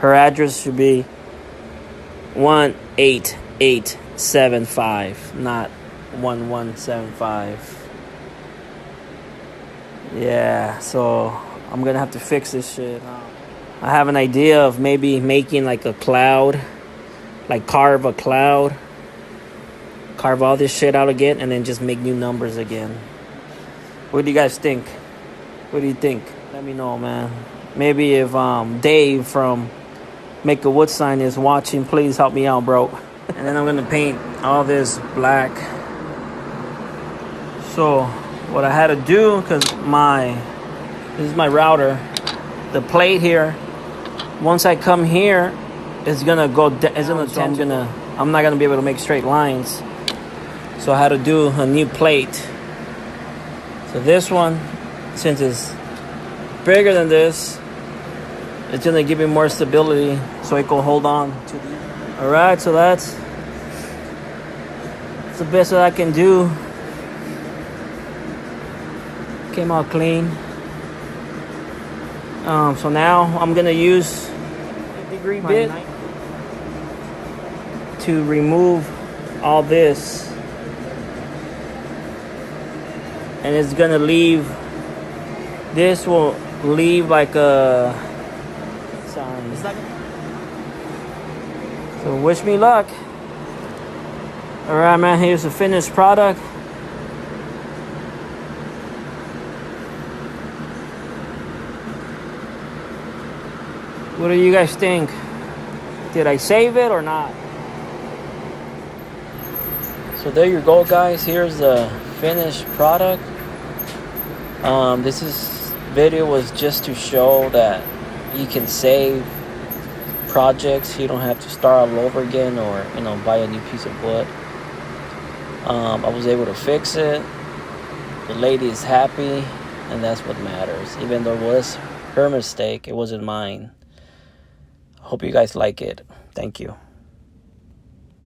Her address should be 18875, not 1175. Yeah, so I'm gonna have to fix this shit. I have an idea of maybe making like a cloud, like carve a cloud, carve all this shit out again, and then just make new numbers again. What do you guys think? What do you think? Let me know, man. Maybe if Dave from Make a Wood Sign is watching, please help me out, bro. And then I'm gonna paint all this black. So what I had to do, because this is my router, the plate here, once I come here, it's gonna go down, so I'm not gonna be able to make straight lines. So I had to do a new plate. So this one, since it's bigger than this, it's gonna give me more stability so it can hold on to the. Alright, so that's the best that I can do. Came out clean. So now I'm gonna use a degree bit to remove all this, and it's gonna leave. This will leave like a. So wish me luck. Alright, man, here's the finished product. What do you guys think? Did I save it or not? So there you go, guys. Here's the finished product. This video was just to show that you can save projects. You don't have to start all over again, or buy a new piece of wood. I was able to fix it. The lady is happy, and that's what matters. Even though it was her mistake, it wasn't mine. Hope you guys like it. Thank you.